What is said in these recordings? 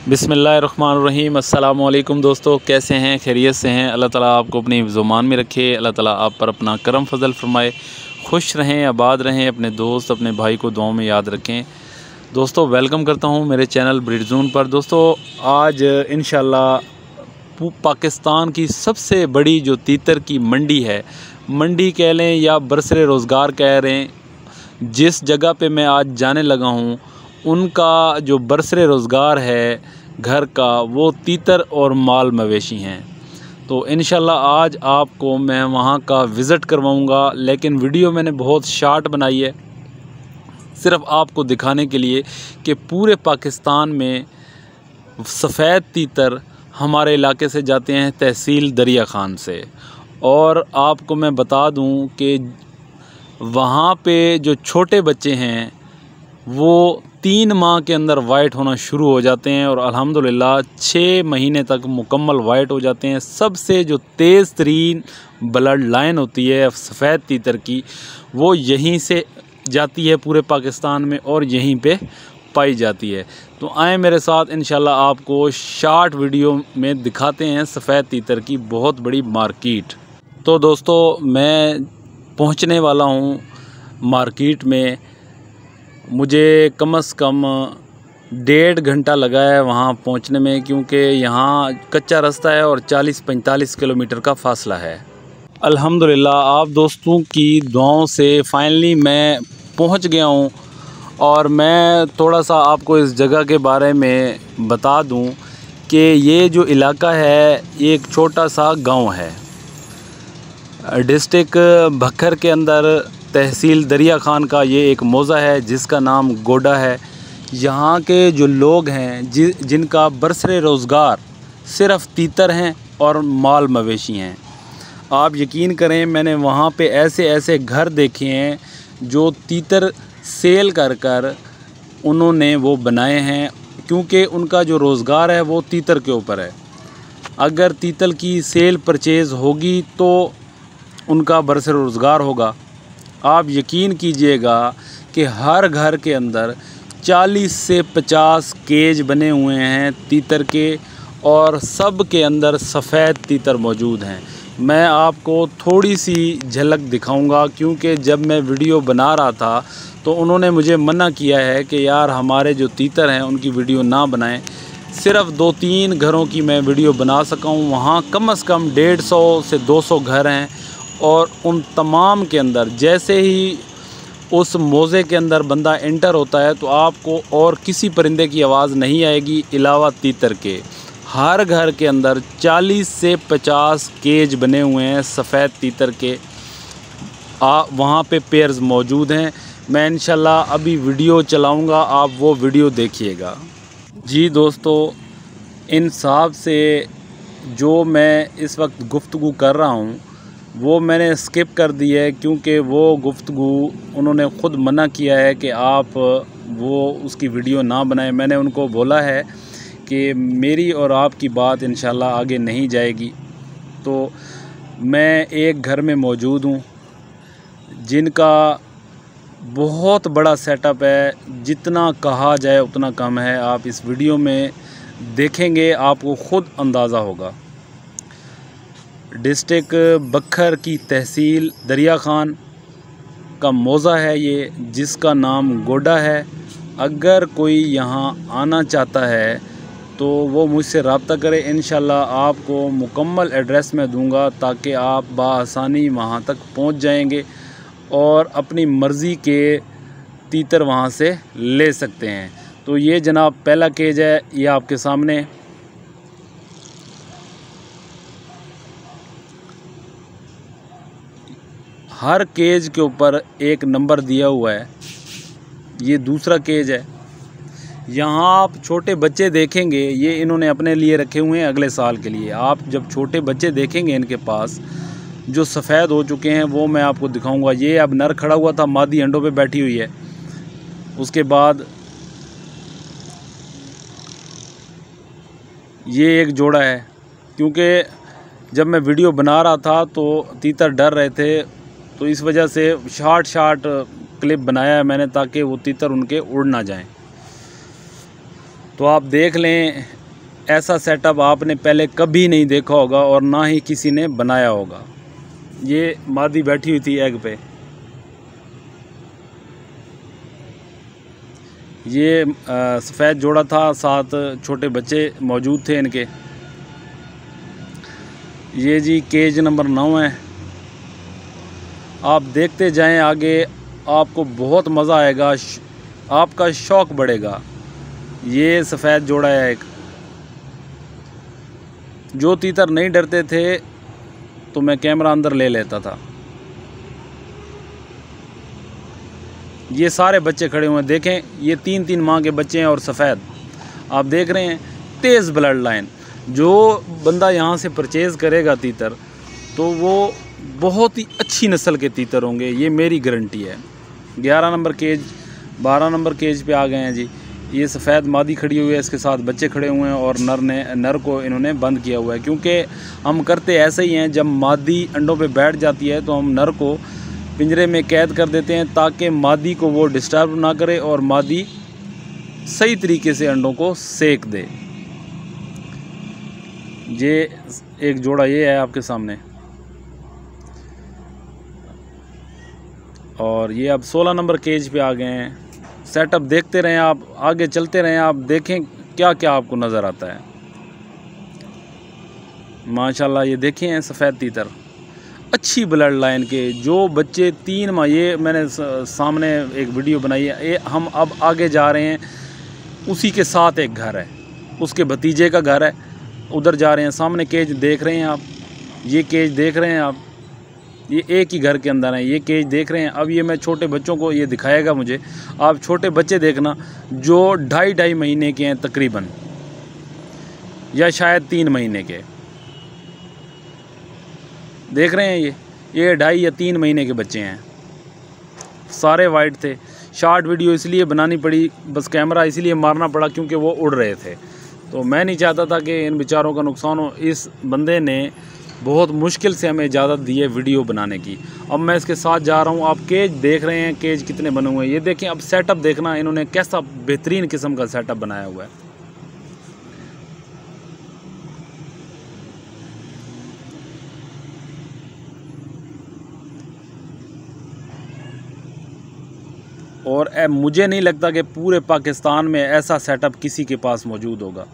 बिस्मिल्लाहिर्रहमानिर्रहीम। अस्सलामुअलैकुम दोस्तों, कैसे हैं? खैरियत से हैं? अल्लाह ताला आपको अपनी ज़ुबान में रखे। अल्लाह ताला आप पर अपना करम फजल फरमाए। खुश रहें, आबाद रहें, अपने दोस्त अपने भाई को दुआओं में याद रखें। दोस्तों वेलकम करता हूं मेरे चैनल ब्रीड ज़ोन पर। दोस्तों आज इंशाल्लाह पाकिस्तान की सबसे बड़ी जो तीतर की मंडी है, मंडी कह लें या बरसरे रोज़गार कह रहे हैं, जिस जगह पे मैं आज जाने लगा हूं उनका जो बरसरे रोज़गार है घर का, वो तीतर और माल मवेशी हैं। तो इंशाल्लाह आज आपको मैं वहां का विज़िट करवाऊंगा, लेकिन वीडियो मैंने बहुत शार्ट बनाई है सिर्फ़ आपको दिखाने के लिए कि पूरे पाकिस्तान में सफ़ेद तीतर हमारे इलाके से जाते हैं तहसील दरिया खान से। और आपको मैं बता दूं कि वहाँ पे जो छोटे बच्चे हैं वो 3 माह के अंदर वाइट होना शुरू हो जाते हैं और अल्हम्दुलिल्लाह 6 महीने तक मुकम्मल वाइट हो जाते हैं। सबसे जो तेज़ तरीन ब्लड लाइन होती है सफ़ेद तीतर की, वो यहीं से जाती है पूरे पाकिस्तान में और यहीं पे पाई जाती है। तो आए मेरे साथ, इंशाल्लाह आपको शार्ट वीडियो में दिखाते हैं सफ़ेद तीतर की बहुत बड़ी मार्केट। तो दोस्तों मैं पहुंचने वाला हूं मार्केट में। मुझे कम से कम 1.5 घंटा लगा है वहां पहुंचने में, क्योंकि यहां कच्चा रास्ता है और 40-45 किलोमीटर का फासला है। अल्हम्दुलिल्लाह आप दोस्तों की दुआओं से फाइनली मैं पहुंच गया हूं। और मैं थोड़ा सा आपको इस जगह के बारे में बता दूं कि ये जो इलाका है ये एक छोटा सा गांव है, डिस्ट्रिक्ट भक्खर के अंदर तहसील दरिया खान का ये एक मौज़ा है जिसका नाम गोडा है। यहाँ के जो लोग हैं जिनका बरसरे रोज़गार सिर्फ़ तीतर हैं और माल मवेशी हैं। आप यकीन करें, मैंने वहाँ पे ऐसे ऐसे घर देखे हैं जो तीतर सेल कर कर उन्होंने वो बनाए हैं, क्योंकि उनका जो रोज़गार है वो तीतर के ऊपर है। अगर तीतर की सेल परचेज़ होगी तो उनका बरसरे रोज़गार होगा। आप यकीन कीजिएगा कि हर घर के अंदर 40 से 50 केज बने हुए हैं तीतर के, और सब के अंदर सफ़ेद तीतर मौजूद हैं। मैं आपको थोड़ी सी झलक दिखाऊंगा, क्योंकि जब मैं वीडियो बना रहा था तो उन्होंने मुझे मना किया है कि यार हमारे जो तीतर हैं उनकी वीडियो ना बनाएं। सिर्फ़ 2-3 घरों की मैं वीडियो बना सका हूँ। वहाँ कम से कम 150 से 200 घर हैं और उन तमाम के अंदर जैसे ही उस मौज़े के अंदर बंदा एंटर होता है तो आपको और किसी परिंदे की आवाज़ नहीं आएगी अलावा तीतर के। हर घर के अंदर 40 से 50 केज बने हुए हैं सफ़ेद तीतर के। वहाँ पे पेयर्स मौजूद हैं। मैं इंशाल्लाह अभी वीडियो चलाऊँगा, आप वो वीडियो देखिएगा। जी दोस्तों, इन साहब से जो मैं इस वक्त गुफ्तगू कर रहा हूँ वो मैंने स्किप कर दी है, क्योंकि वो गुफ्तगू उन्होंने ख़ुद मना किया है कि आप वो उसकी वीडियो ना बनाएं। मैंने उनको बोला है कि मेरी और आपकी बात इंशाल्लाह आगे नहीं जाएगी। तो मैं एक घर में मौजूद हूँ जिनका बहुत बड़ा सेटअप है, जितना कहा जाए उतना कम है। आप इस वीडियो में देखेंगे आपको ख़ुद अंदाज़ा होगा। डिस्ट्रिक्ट बखर की तहसील दरिया खान का मौज़ा है ये, जिसका नाम गोडा है। अगर कोई यहाँ आना चाहता है तो वो मुझसे रब्ता करे। इंशाल्लाह आपको मुकम्मल एड्रेस मैं दूंगा ताकि आप बआसानी वहाँ तक पहुँच जाएंगे और अपनी मर्ज़ी के तीतर वहाँ से ले सकते हैं। तो ये जनाब पहला केज है, ये आपके सामने। हर केज के ऊपर एक नंबर दिया हुआ है। ये दूसरा केज है। यहाँ आप छोटे बच्चे देखेंगे, ये इन्होंने अपने लिए रखे हुए हैं अगले साल के लिए। आप जब छोटे बच्चे देखेंगे इनके पास जो सफ़ेद हो चुके हैं वो मैं आपको दिखाऊंगा। ये अब नर खड़ा हुआ था, मादी अंडों पे बैठी हुई है। उसके बाद ये एक जोड़ा है, क्योंकि जब मैं वीडियो बना रहा था तो तीतर डर रहे थे, तो इस वजह से शार्ट क्लिप बनाया है मैंने ताकि वो तीतर उनके उड़ ना जाएं। तो आप देख लें, ऐसा सेटअप आपने पहले कभी नहीं देखा होगा और ना ही किसी ने बनाया होगा। ये मादी बैठी हुई थी एग पे। ये सफ़ेद जोड़ा था, 7 छोटे बच्चे मौजूद थे इनके। ये जी केज नंबर 9 है। आप देखते जाएं आगे, आपको बहुत मज़ा आएगा, आपका शौक़ बढ़ेगा। ये सफ़ेद जोड़ा है एक। जो तीतर नहीं डरते थे तो मैं कैमरा अंदर ले लेता था। ये सारे बच्चे खड़े हुए हैं, देखें, ये 3-3 माह के बच्चे हैं और सफ़ेद आप देख रहे हैं। तेज़ ब्लड लाइन। जो बंदा यहाँ से परचेज़ करेगा तीतर, तो वो बहुत ही अच्छी नस्ल के तीतर होंगे, ये मेरी गारंटी है। 11 नंबर केज, 12 नंबर केज पे आ गए हैं जी। ये सफ़ेद मादी खड़ी हुई है, इसके साथ बच्चे खड़े हुए हैं और नर को इन्होंने बंद किया हुआ है। क्योंकि हम करते ऐसे ही हैं, जब मादी अंडों पे बैठ जाती है तो हम नर को पिंजरे में कैद कर देते हैं ताकि मादी को वो डिस्टर्ब ना करे और मादी सही तरीके से अंडों को सेक दे। ये एक जोड़ा ये है आपके सामने, और ये अब 16 नंबर केज पे आ गए हैं। सेटअप देखते रहें आप, आगे चलते रहें, आप देखें क्या क्या आपको नज़र आता है। माशाल्लाह ये देखें सफ़ेद तीतर, अच्छी ब्लड लाइन के। जो बच्चे 3 माह, ये मैंने सामने एक वीडियो बनाई है, ये हम अब आगे जा रहे हैं। उसी के साथ एक घर है, उसके भतीजे का घर है, उधर जा रहे हैं। सामने केज देख रहे हैं आप, ये केज देख रहे हैं आप, ये एक ही घर के अंदर है, ये केज देख रहे हैं। अब ये मैं छोटे बच्चों को ये दिखाएगा मुझे। आप छोटे बच्चे देखना जो 2.5 महीने के हैं तकरीबन, या शायद 3 महीने के, देख रहे हैं। ये 2.5 या 3 महीने के बच्चे हैं, सारे वाइट थे। शॉर्ट वीडियो इसलिए बनानी पड़ी, बस कैमरा इसलिए मारना पड़ा क्योंकि वो उड़ रहे थे, तो मैं नहीं चाहता था कि इन बेचारों का नुकसान हो। इस बंदे ने बहुत मुश्किल से हमें इजाज़त दी है वीडियो बनाने की। अब मैं इसके साथ जा रहा हूँ। आप केज देख रहे हैं, केज कितने बने हुए हैं ये देखें। अब सेटअप देखना, इन्होंने कैसा बेहतरीन किस्म का सेटअप बनाया हुआ है। और मुझे नहीं लगता कि पूरे पाकिस्तान में ऐसा सेटअप किसी के पास मौजूद होगा।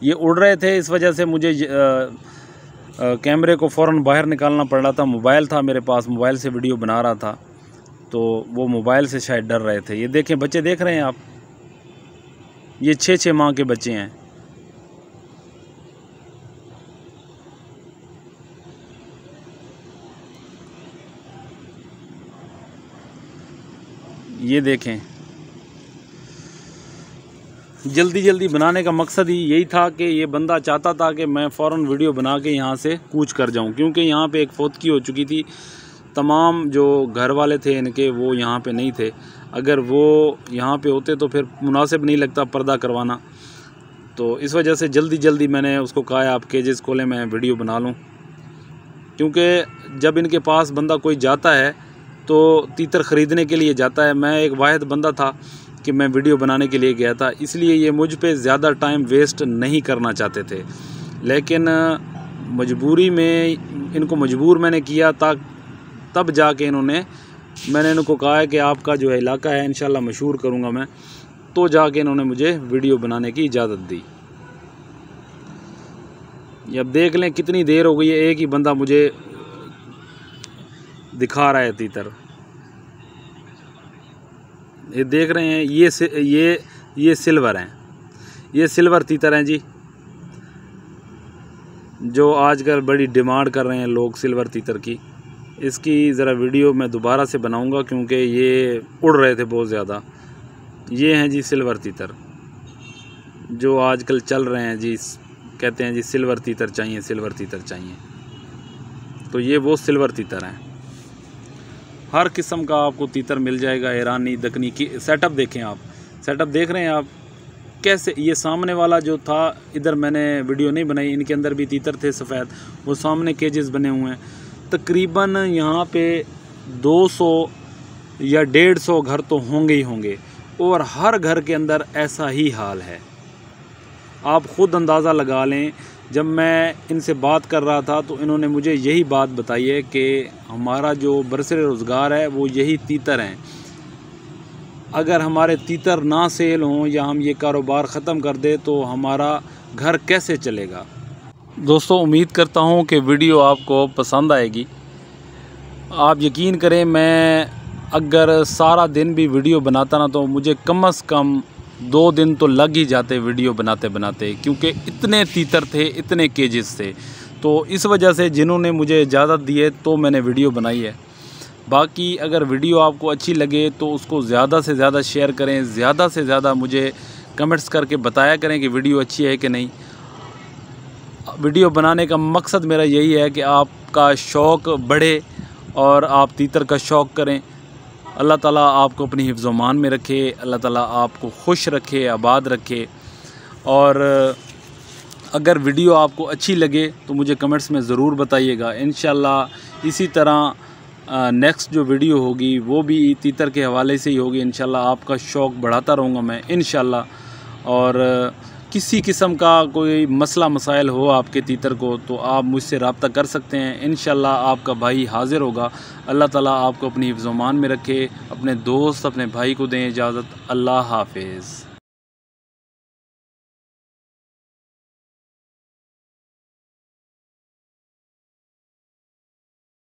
ये उड़ रहे थे, इस वजह से मुझे कैमरे को फ़ौरन बाहर निकालना पड़ रहा था। मोबाइल था मेरे पास, मोबाइल से वीडियो बना रहा था, तो वो मोबाइल से शायद डर रहे थे। ये देखें, बच्चे देख रहे हैं आप, ये 6-6 माह के बच्चे हैं। ये देखें, जल्दी जल्दी बनाने का मकसद ही यही था कि ये बंदा चाहता था कि मैं फ़ौरन वीडियो बना के यहाँ से कूच कर जाऊँ, क्योंकि यहाँ पे एक फौतगी हो चुकी थी। तमाम जो घर वाले थे इनके, वो यहाँ पे नहीं थे। अगर वो यहाँ पे होते तो फिर मुनासिब नहीं लगता पर्दा करवाना, तो इस वजह से जल्दी जल्दी मैंने उसको कहा आप केजेस खोलें, मैं वीडियो बना लूँ। क्योंकि जब इनके पास बंदा कोई जाता है तो तीतर ख़रीदने के लिए जाता है। मैं एक वाहिद बंदा था कि मैं वीडियो बनाने के लिए गया था, इसलिए ये मुझ पे ज़्यादा टाइम वेस्ट नहीं करना चाहते थे। लेकिन मजबूरी में इनको मजबूर मैंने किया, तब जाके मैंने इनको कहा है कि आपका जो इलाका है इंशाल्लाह मशहूर करूँगा मैं, तो जाके इन्होंने मुझे वीडियो बनाने की इजाज़त दी। ये अब देख लें कितनी देर हो गई है, एक ही बंदा मुझे दिखा रहा है तीतर। ये देख रहे हैं, ये सिल्वर हैं, ये सिल्वर तीतर हैं जी, जो आजकल बड़ी डिमांड कर रहे हैं लोग सिल्वर तीतर की। इसकी ज़रा वीडियो मैं दोबारा से बनाऊंगा क्योंकि ये उड़ रहे थे बहुत ज़्यादा। ये हैं जी सिल्वर तीतर जो आजकल चल रहे हैं जी, कहते हैं जी सिल्वर तीतर चाहिए, सिल्वर तीतर चाहिए। तो ये वो सिल्वर तीतर हैं। हर किस्म का आपको तीतर मिल जाएगा, ईरानी, दक्कनी की। सेटअप देखें आप, सेटअप देख रहे हैं आप कैसे। ये सामने वाला जो था, इधर मैंने वीडियो नहीं बनाई, इनके अंदर भी तीतर थे सफ़ेद, वो सामने केजेस बने हुए हैं। तकरीबन यहाँ पे 200 या 150 घर तो होंगे ही होंगे। और हर घर के अंदर ऐसा ही हाल है। आप ख़ुद अंदाज़ा लगा लें, जब मैं इनसे बात कर रहा था तो इन्होंने मुझे यही बात बताई है कि हमारा जो बरसरे रोज़गार है वो यही तीतर हैं। अगर हमारे तीतर ना सेल हों या हम ये कारोबार ख़त्म कर दें तो हमारा घर कैसे चलेगा। दोस्तों, उम्मीद करता हूँ कि वीडियो आपको पसंद आएगी। आप यकीन करें, मैं अगर सारा दिन भी वीडियो बनाता ना तो मुझे कम से कम 2 दिन तो लग ही जाते वीडियो बनाते बनाते, क्योंकि इतने तीतर थे, इतने केजेस थे। तो इस वजह से जिन्होंने मुझे इजाज़त दी है तो मैंने वीडियो बनाई है। बाकी अगर वीडियो आपको अच्छी लगे तो उसको ज़्यादा से ज़्यादा शेयर करें, ज़्यादा से ज़्यादा मुझे कमेंट्स करके बताया करें कि वीडियो अच्छी है कि नहीं। वीडियो बनाने का मकसद मेरा यही है कि आपका शौक़ बढ़े और आप तीतर का शौक़ करें। अल्लाह ताला आपको अपनी हिफ्ज़-ओ-मान में रखे, अल्लाह ताला आपको खुश रखे, आबाद रखे। और अगर वीडियो आपको अच्छी लगे तो मुझे कमेंट्स में ज़रूर बताइएगा। इंशाल्लाह इसी तरह नेक्स्ट जो वीडियो होगी वो भी तीतर के हवाले से ही होगी। इंशाल्लाह आपका शौक़ बढ़ाता रहूँगा मैं इंशाल्लाह। और किसी किस्म का कोई मसला मसाइल हो आपके तीतर को तो आप मुझसे रब्ता कर सकते हैं। इंशाल्लाह आपका भाई हाज़िर होगा। अल्लाह ताला आपको अपनी हिफ्ज़-ओ-मान में रखे। अपने दोस्त, अपने भाई को दें इजाज़त। अल्लाह हाफ़िज़।